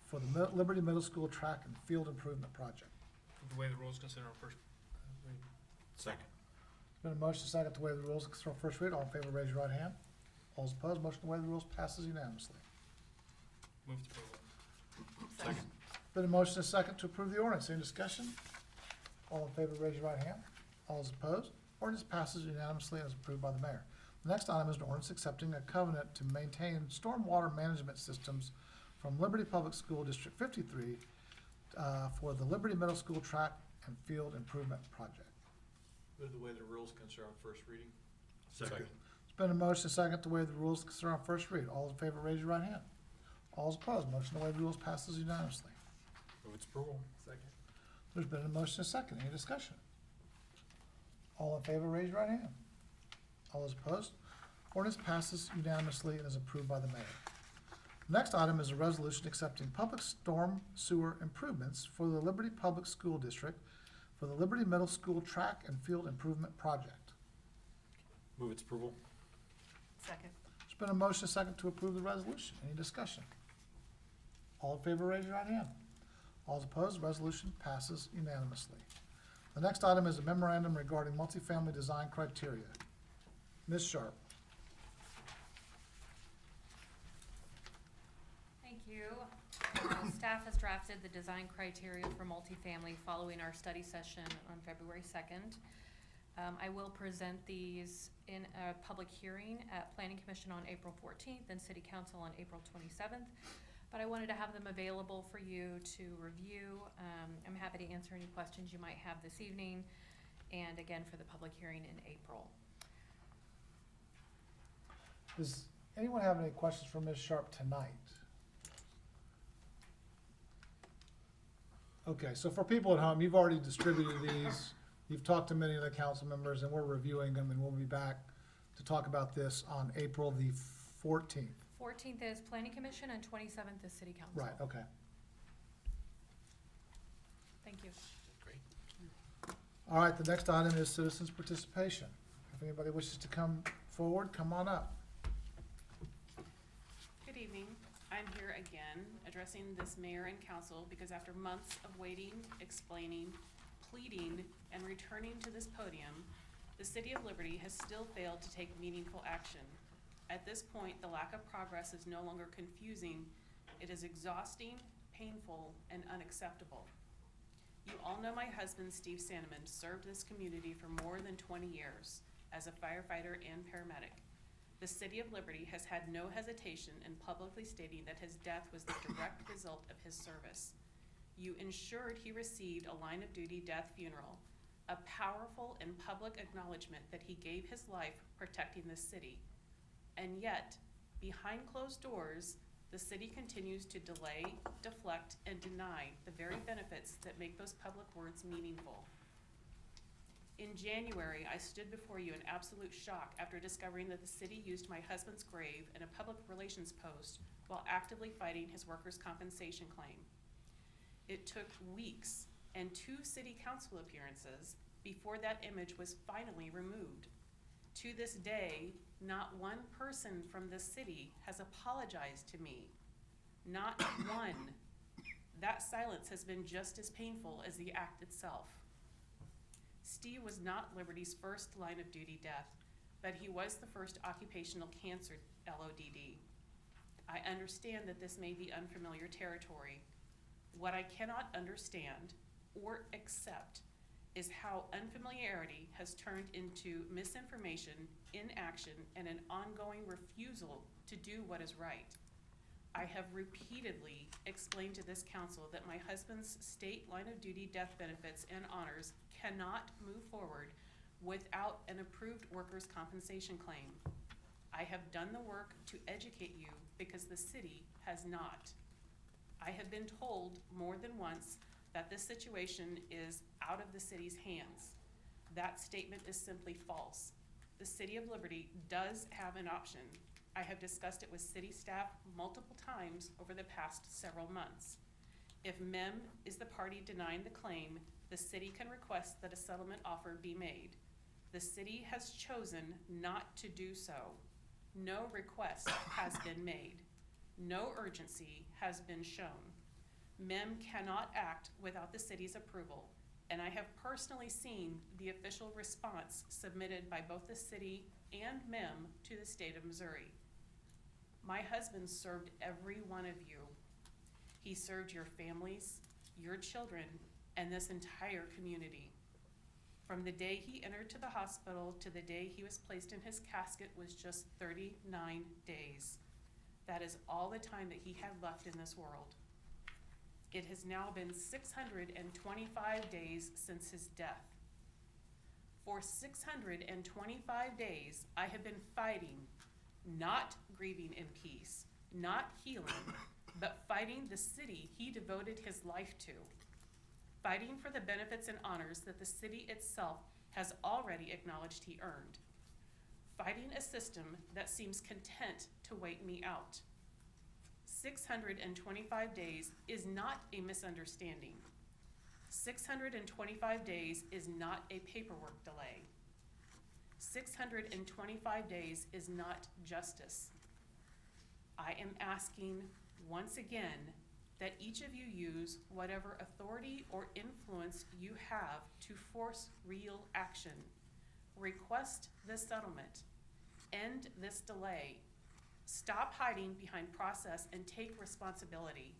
Speaker 1: for the Liberty Middle School Track and Field Improvement Project.
Speaker 8: Move to waive the rules, consider on first read.
Speaker 2: Second.
Speaker 1: Been a motion second to waive the rules, consider on first read. All in favor, raise your right hand. All is opposed, motion to waive the rules passes unanimously.
Speaker 8: Move to approval.
Speaker 2: Second.
Speaker 1: Been a motion and a second to approve the ordinance. Any discussion? All in favor, raise your right hand. All is opposed. Ordinance passes unanimously as approved by the mayor. The next item is an ordinance accepting a covenant to maintain stormwater management systems from Liberty Public School District 53 for the Liberty Middle School Track and Field Improvement Project.
Speaker 5: Move the way the rules consider on first reading.
Speaker 11: Second.
Speaker 1: It's been a motion and a second to waive the rules consider on first read. All in favor, raise your right hand. All is opposed. Motion to waive the rules passes unanimously.
Speaker 2: Move its approval.
Speaker 5: Second.
Speaker 1: There's been a motion and a second. Any discussion? All in favor, raise your right hand. All those opposed? Ordinance passes unanimously and is approved by the mayor. Next item is a resolution accepting public storm sewer improvements for the Liberty Public School District for the Liberty Middle School Track and Field Improvement Project.
Speaker 2: Move its approval.
Speaker 4: Second.
Speaker 1: There's been a motion and a second to approve the resolution. Any discussion? All in favor, raise your right hand. All opposed, the resolution passes unanimously. The next item is a memorandum regarding multifamily design criteria. Ms. Sharp.
Speaker 15: Thank you. Staff has drafted the design criteria for multifamily following our study session on February 2nd. I will present these in a public hearing at Planning Commission on April 14th and City Council on April 27th. But I wanted to have them available for you to review. I'm happy to answer any questions you might have this evening, and again for the public hearing in April.
Speaker 1: Does anyone have any questions for Ms. Sharp tonight? Okay, so for people at home, you've already distributed these. You've talked to many of the council members, and we're reviewing them, and we'll be back to talk about this on April the 14th.
Speaker 15: 14th is Planning Commission and 27th is City Council.
Speaker 1: Right, okay.
Speaker 15: Thank you.
Speaker 1: All right, the next item is citizens' participation. If anybody wishes to come forward, come on up.
Speaker 18: Good evening. I'm here again addressing this mayor and council because after months of waiting, explaining, pleading, and returning to this podium, the City of Liberty has still failed to take meaningful action. At this point, the lack of progress is no longer confusing. It is exhausting, painful, and unacceptable. You all know my husband, Steve Sandeman, served this community for more than 20 years as a firefighter and paramedic. The City of Liberty has had no hesitation in publicly stating that his death was the direct result of his service. You ensured he received a line of duty death funeral, a powerful and public acknowledgement that he gave his life protecting the city. And yet, behind closed doors, the city continues to delay, deflect, and deny the very benefits that make those public words meaningful. In January, I stood before you in absolute shock after discovering that the city used my husband's grave in a public relations post while actively fighting his workers' compensation claim. It took weeks and 2 city council appearances before that image was finally removed. To this day, not one person from the city has apologized to me. Not one. That silence has been just as painful as the act itself. Steve was not Liberty's first line of duty death, but he was the first occupational cancer LODD. I understand that this may be unfamiliar territory. What I cannot understand or accept is how unfamiliarity has turned into misinformation, inaction, and an ongoing refusal to do what is right. I have repeatedly explained to this council that my husband's state line of duty death benefits and honors cannot move forward without an approved workers' compensation claim. I have done the work to educate you because the city has not. I have been told more than once that this situation is out of the city's hands. That statement is simply false. The City of Liberty does have an option. I have discussed it with city staff multiple times over the past several months. If MEM is the party denying the claim, the city can request that a settlement offer be made. The city has chosen not to do so. No request has been made. No urgency has been shown. MEM cannot act without the city's approval, and I have personally seen the official response submitted by both the city and MEM to the state of Missouri. My husband served every one of you. He served your families, your children, and this entire community. From the day he entered to the hospital to the day he was placed in his casket was just 39 days. That is all the time that he had left in this world. It has now been 625 days since his death. For 625 days, I have been fighting, not grieving in peace, not healing, but fighting the city he devoted his life to. Fighting for the benefits and honors that the city itself has already acknowledged he earned. Fighting a system that seems content to wait me out. 625 days is not a misunderstanding. 625 days is not a paperwork delay. 625 days is not justice. I am asking once again that each of you use whatever authority or influence you have to force real action. Request this settlement. End this delay. Stop hiding behind process and take responsibility.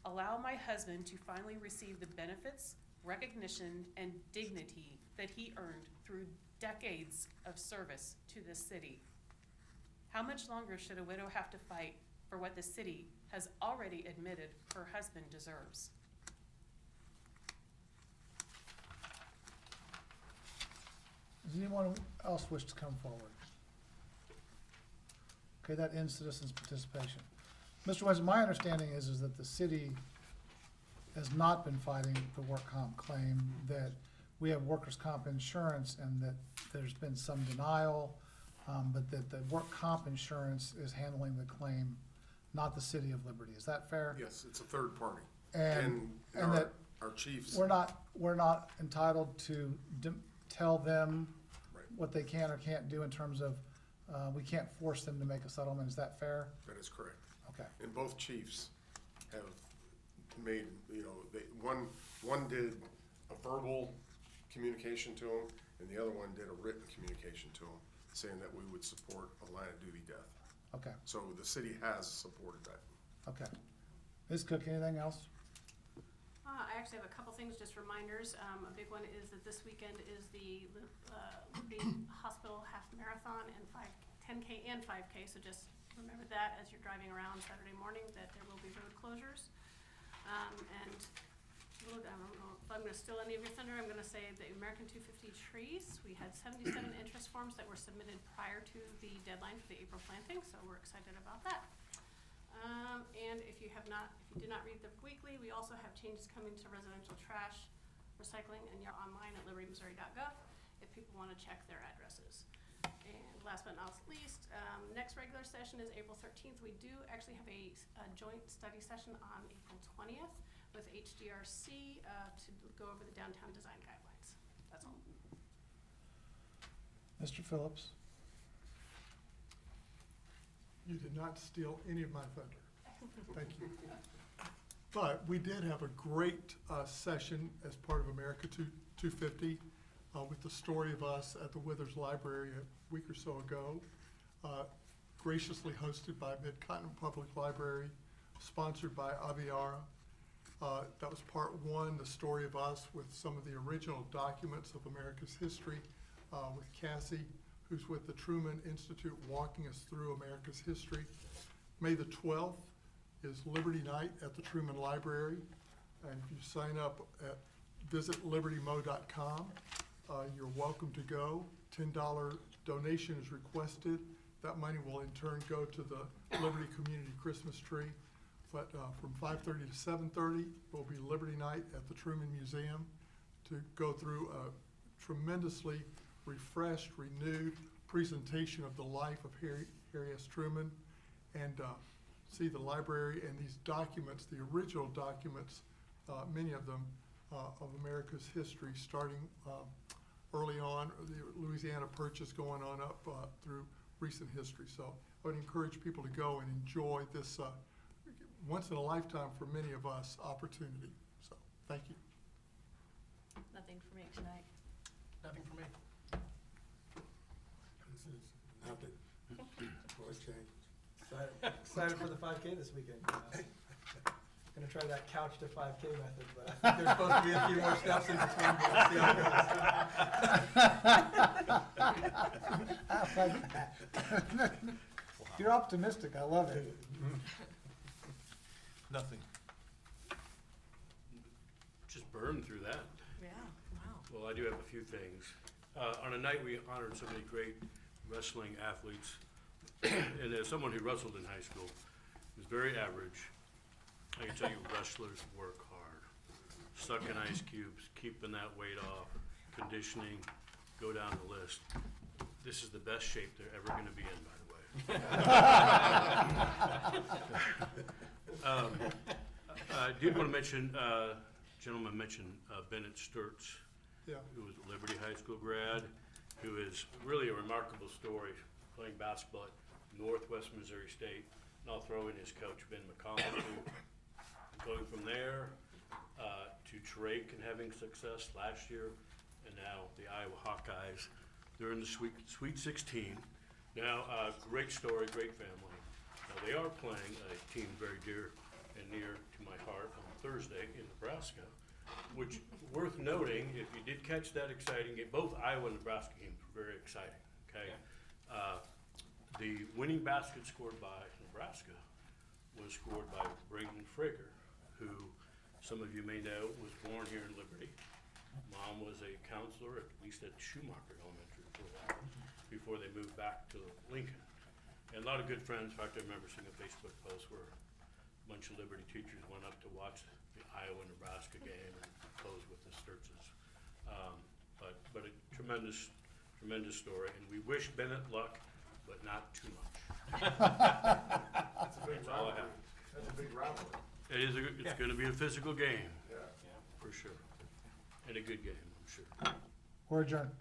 Speaker 18: Allow my husband to finally receive the benefits, recognition, and dignity that he earned through decades of service to this city. How much longer should a widow have to fight for what the city has already admitted her husband deserves?
Speaker 1: Does anyone else wish to come forward? Okay, that ends citizens' participation. Mr. West, my understanding is that the city has not been fighting the work comp claim, that we have workers' comp insurance and that there's been some denial, but that the work comp insurance is handling the claim, not the City of Liberty. Is that fair?
Speaker 13: Yes, it's a third party.
Speaker 1: And
Speaker 13: our,
Speaker 1: that
Speaker 13: our chiefs.
Speaker 1: we're not entitled to tell them
Speaker 13: Right.
Speaker 1: what they can or can't do in terms of, we can't force them to make a settlement. Is that fair?
Speaker 13: That is correct.
Speaker 1: Okay.
Speaker 13: And both chiefs have made, one did a verbal communication to him, and the other one did a written communication to him, saying that we would support a line of duty death.
Speaker 1: Okay,
Speaker 13: So the city has supported that.
Speaker 1: okay. Ms. Cook, anything else?
Speaker 7: I actually have a couple things, just reminders. A big one is that this weekend is the Liberty Hospital Half Marathon and 10K and 5K, so just remember that as you're driving around Saturday morning, that there will be road closures. And I don't know if I'm gonna steal any of your thunder, I'm gonna say the American 250 trees, we had 77 interest forms that were submitted prior to the deadline for the April planting, so we're excited about that. And if you did not read the weekly, we also have changes coming to residential trash recycling, and you're online at libertymissouri.gov if people wanna check their addresses. And last but not least, next regular session is April 13th. We do actually have a joint study session on April 20th with HDRC to go over the downtown design guidelines. That's all.
Speaker 1: Mr. Phillips?
Speaker 5: You did not steal any of my thunder. Thank you. But we did have a great session as part of America 250 with the story of us at the Withers Library a week or so ago. Graciously hosted by Mid-Continent Public Library, sponsored by Aviara. That was part one, the story of us with some of the original documents of America's history with Cassie, who's with the Truman Institute, walking us through America's history. May the 12th is Liberty Night at the Truman Library. And if you sign up at visitlibertymo.com, you're welcome to go. $10 donation is requested. That money will in turn go to the Liberty Community Christmas Tree. But from 5:30 to 7:30 will be Liberty Night at the Truman Museum to go through a tremendously refreshed, renewed presentation of the life of Harry S. Truman, and see the library and these documents, the original documents, many of them, of America's history, starting early on, the Louisiana Purchase going on up through recent history. So I would encourage people to go and enjoy this once in a lifetime for many of us opportunity. So thank you.
Speaker 15: Nothing for me tonight.
Speaker 5: Nothing for me.
Speaker 13: This is nothing. Voice change.
Speaker 5: Excited for the 5K this weekend. Gonna try that couch to 5K method, but I think there's supposed to be a few more steps in between, but we'll see how it goes.
Speaker 1: You're optimistic, I love it.
Speaker 11: Nothing. Just burned through that.
Speaker 15: Yeah, wow.
Speaker 11: Well, I do have a few things. On a night we honored so many great wrestling athletes, and as someone who wrestled in high school, was very average. I can tell you wrestlers work hard. Sucking ice cubes, keeping that weight off, conditioning, go down the list. This is the best shape they're ever gonna be in, by the way. I did wanna mention, gentleman mentioned Bennett Sturts,
Speaker 5: Yeah.
Speaker 11: who was a Liberty High School grad, who is really a remarkable story, playing basketball at Northwest Missouri State. And I'll throw in his coach, Ben McConnell, who going from there to Drake and having success last year, and now the Iowa Hawkeyes. They're in the Sweet 16. Now, great story, great family. Now, they are playing a team very dear and near to my heart on Thursday in Nebraska, which, worth noting, if you did catch that exciting game, both Iowa and Nebraska games were very exciting, okay? The winning basket scored by Nebraska was scored by Braden Frager, who some of you may know was born here in Liberty. Mom was a counselor, at least at Schumacher Elementary for a while, before they moved back to Lincoln. And a lot of good friends. In fact, I remember seeing a Facebook post where a bunch of Liberty teachers went up to watch the Iowa-Nebraska game and pose with the Sturtses. But a tremendous story, and we wish Bennett luck, but not too much.
Speaker 13: That's a big rivalry. That's a big rivalry.
Speaker 11: It's gonna be a physical game,
Speaker 13: Yeah.
Speaker 11: for sure, and a good game, I'm sure.
Speaker 1: We're adjourned.